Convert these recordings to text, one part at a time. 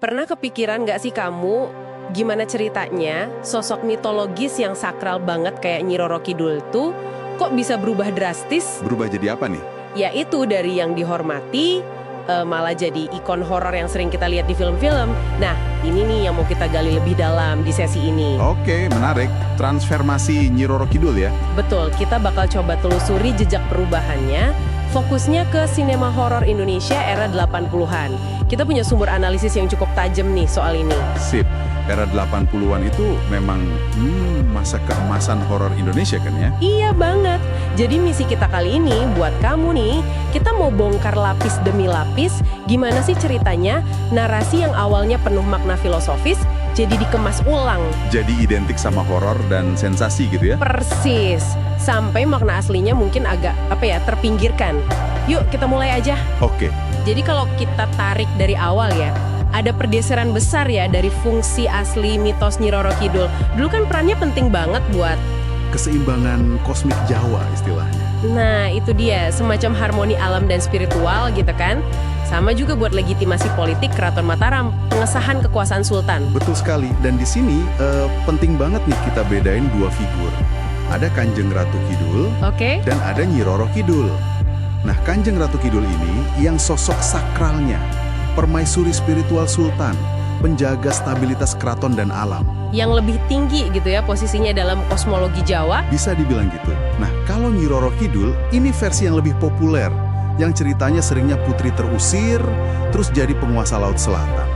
Pernah kepikiran nggak sih kamu, gimana ceritanya sosok mitologis yang sakral banget kayak Nyi Roro Kidul tuh kok bisa berubah drastis? Berubah jadi apa nih? Yaitu dari yang dihormati, malah jadi ikon horor yang sering kita lihat di film-film. Nah, ini nih yang mau kita gali lebih dalam di sesi ini. Oke, menarik. Transformasi Nyi Roro Kidul ya? Betul, kita bakal coba telusuri jejak perubahannya, fokusnya ke sinema horor Indonesia era 80-an. Kita punya sumber analisis yang cukup tajam nih soal ini. Sip. Era 80-an itu memang masa keemasan horor Indonesia kan ya? Iya banget. Jadi misi kita kali ini buat kamu nih, kita mau bongkar lapis demi lapis, gimana sih ceritanya narasi yang awalnya penuh makna filosofis, jadi dikemas ulang. Jadi identik sama horor dan sensasi gitu ya? Persis. Sampai makna aslinya mungkin agak, terpinggirkan. Yuk kita mulai aja. Oke. Jadi kalau kita tarik dari awal ya, ada pergeseran besar ya dari fungsi asli mitos Nyi Roro Kidul. Dulu kan perannya penting banget buat... Keseimbangan kosmik Jawa istilahnya. Nah, itu dia, semacam harmoni alam dan spiritual gitu kan. Sama juga buat legitimasi politik Keraton Mataram, pengesahan kekuasaan sultan. Betul sekali. Dan di sini penting banget nih kita bedain dua figur. Ada Kanjeng Ratu Kidul Oke. dan ada Nyi Roro Kidul. Nah, Kanjeng Ratu Kidul ini yang sosok sakralnya, permaisuri spiritual sultan, penjaga stabilitas keraton dan alam. Yang lebih tinggi gitu ya posisinya dalam kosmologi Jawa. Bisa dibilang gitu. Nah, kalau Nyi Roro Kidul, ini versi yang lebih populer, yang ceritanya seringnya putri terusir, terus jadi penguasa Laut Selatan.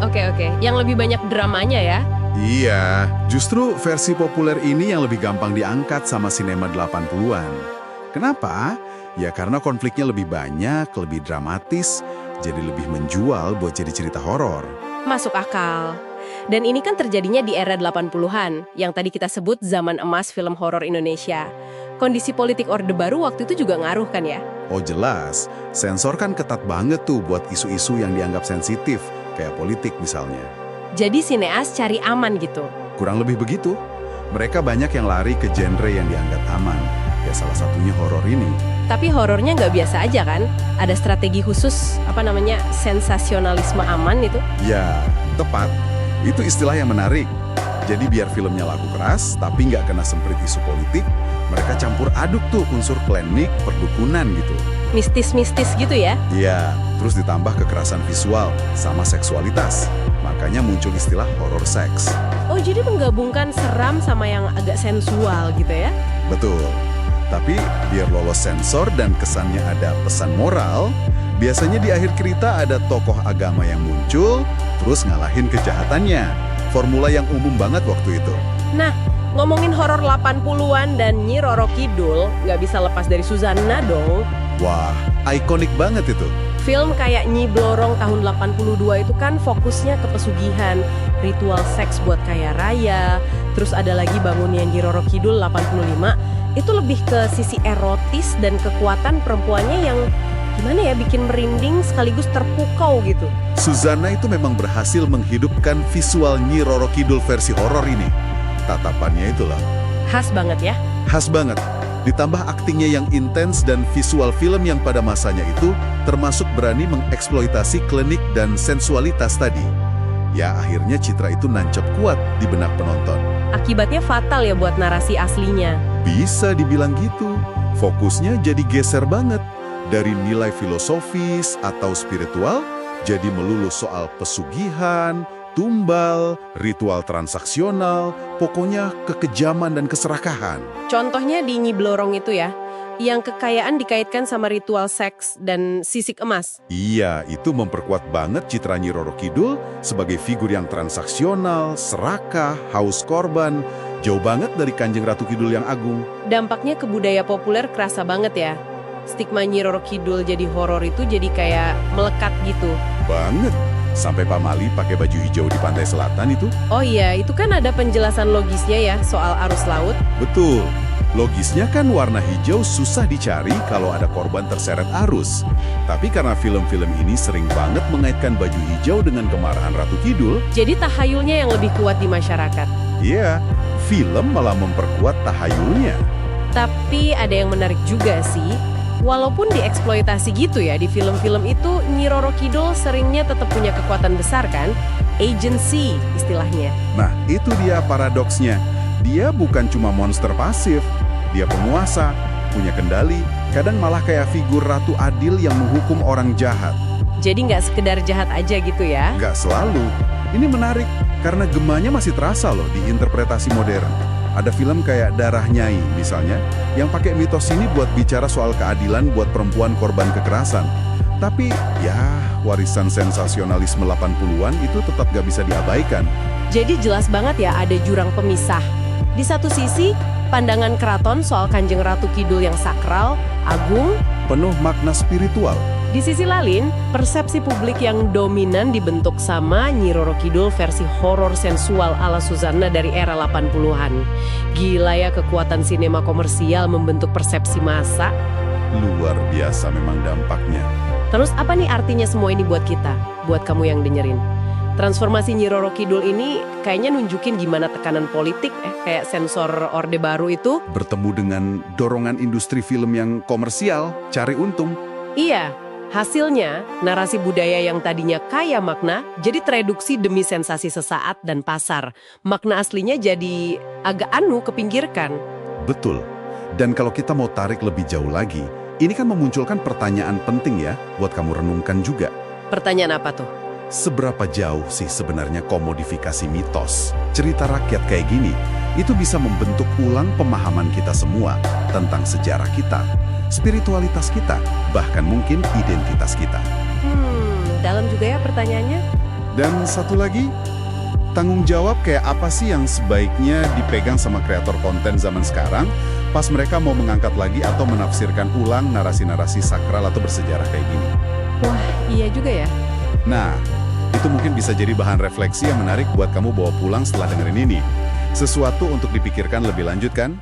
Oke. Yang lebih banyak dramanya ya. Iya, justru versi populer ini yang lebih gampang diangkat sama sinema 80-an. Kenapa? Ya karena konfliknya lebih banyak, lebih dramatis, jadi lebih menjual buat jadi cerita horor. Masuk akal. Dan ini kan terjadinya di era 80-an, yang tadi kita sebut zaman emas film horor Indonesia. Kondisi politik Orde Baru waktu itu juga ngaruh kan ya? Oh jelas, sensor kan ketat banget tuh buat isu-isu yang dianggap sensitif, kayak politik misalnya. Jadi sineas cari aman gitu. Kurang lebih begitu. Mereka banyak yang lari ke genre yang dianggap aman. Ya salah satunya horor ini. Tapi horornya nggak biasa aja kan? Ada strategi khusus, sensasionalisme aman itu? Ya, tepat. Itu istilah yang menarik. Jadi biar filmnya laku keras, tapi nggak kena semprit isu politik, mereka campur aduk tuh unsur klinik, perdukunan gitu. Mistis-mistis gitu ya? Iya, terus ditambah kekerasan visual sama seksualitas. Makanya muncul istilah horror seks. Oh, jadi menggabungkan seram sama yang agak sensual gitu ya? Betul. Tapi biar lolos sensor dan kesannya ada pesan moral, biasanya di akhir cerita ada tokoh agama yang muncul, terus ngalahin kejahatannya. Formula yang umum banget waktu itu. Nah, ngomongin horor 80-an dan Nyi Roro Kidul, nggak bisa lepas dari Suzana dong. Wah, ikonik banget itu. Film kayak Nyi Blorong tahun 82 itu kan fokusnya ke pesugihan, ritual seks buat kaya raya, terus ada lagi bangunnya Nyi Roro Kidul 85, itu lebih ke sisi erotis dan kekuatan perempuannya yang gimana ya, bikin merinding sekaligus terpukau gitu. Suzana itu memang berhasil menghidupkan visual Nyi Roro Kidul versi horor ini. Tatapannya itulah. Khas banget ya. Khas banget. Ditambah aktingnya yang intens dan visual film yang pada masanya itu termasuk berani mengeksploitasi klinik dan sensualitas tadi. Ya akhirnya citra itu nancep kuat di benak penonton. Akibatnya fatal ya buat narasi aslinya. Bisa dibilang gitu. Fokusnya jadi geser banget. Dari nilai filosofis atau spiritual, jadi melulu soal pesugihan, tumbal, ritual transaksional, pokoknya kekejaman dan keserakahan. Contohnya di Nyi Blorong itu ya, yang kekayaan dikaitkan sama ritual seks dan sisik emas. Iya, itu memperkuat banget citra Nyi Roro Kidul sebagai figur yang transaksional, serakah, haus korban, jauh banget dari Kanjeng Ratu Kidul yang agung. Dampaknya ke budaya populer kerasa banget ya. Stigma Nyi Roro Kidul jadi horor itu jadi kayak melekat gitu. Banget. Sampai Pak Mali pakai baju hijau di pantai selatan itu. Oh iya, itu kan ada penjelasan logisnya ya soal arus laut. Betul. Logisnya kan warna hijau susah dicari kalau ada korban terseret arus. Tapi karena film-film ini sering banget mengaitkan baju hijau dengan kemarahan Ratu Kidul, Jadi tahayulnya yang lebih kuat di masyarakat. iya, film malah memperkuat tahayulnya. Tapi ada yang menarik juga sih. Walaupun dieksploitasi gitu ya di film-film itu, Nyi Roro Kidul seringnya tetap punya kekuatan besar kan? Agency istilahnya. Nah, itu dia paradoksnya. Dia bukan cuma monster pasif, dia penguasa, punya kendali, kadang malah kayak figur ratu adil yang menghukum orang jahat. Jadi nggak sekedar jahat aja gitu ya? Nggak selalu. Ini menarik, karena gemanya masih terasa loh di interpretasi modern. Ada film kayak Darah Nyai misalnya, yang pakai mitos ini buat bicara soal keadilan buat perempuan korban kekerasan. Tapi ya, warisan sensasionalisme 80-an itu tetap gak bisa diabaikan. Jadi jelas banget ya ada jurang pemisah. Di satu sisi, pandangan keraton soal Kanjeng Ratu Kidul yang sakral, agung. Penuh makna spiritual. Di sisi lain, persepsi publik yang dominan dibentuk sama Nyi Roro Kidul versi horor sensual ala Suzanna dari era 80-an. Gila ya kekuatan sinema komersial membentuk persepsi massa. Luar biasa memang dampaknya. Terus apa nih artinya semua ini buat kita? Buat kamu yang dengerin. Transformasi Nyi Roro Kidul ini kayaknya nunjukin gimana tekanan politik, kayak sensor Orde Baru itu. Bertemu dengan dorongan industri film yang komersial, cari untung. Iya. Hasilnya, narasi budaya yang tadinya kaya makna jadi tereduksi demi sensasi sesaat dan pasar. Makna aslinya jadi agak kepinggirkan. Betul. Dan kalau kita mau tarik lebih jauh lagi, ini kan memunculkan pertanyaan penting ya, buat kamu renungkan juga. Pertanyaan apa tuh? Seberapa jauh sih sebenarnya komodifikasi mitos? Cerita rakyat kayak gini, itu bisa membentuk ulang pemahaman kita semua tentang sejarah kita, spiritualitas kita, bahkan mungkin identitas kita. Dalam juga ya pertanyaannya. Dan satu lagi, tanggung jawab kayak apa sih yang sebaiknya dipegang sama kreator konten zaman sekarang pas mereka mau mengangkat lagi atau menafsirkan ulang narasi-narasi sakral atau bersejarah kayak gini? Wah, iya juga ya. Nah, itu mungkin bisa jadi bahan refleksi yang menarik buat kamu bawa pulang setelah dengerin ini. Sesuatu untuk dipikirkan lebih lanjut kan?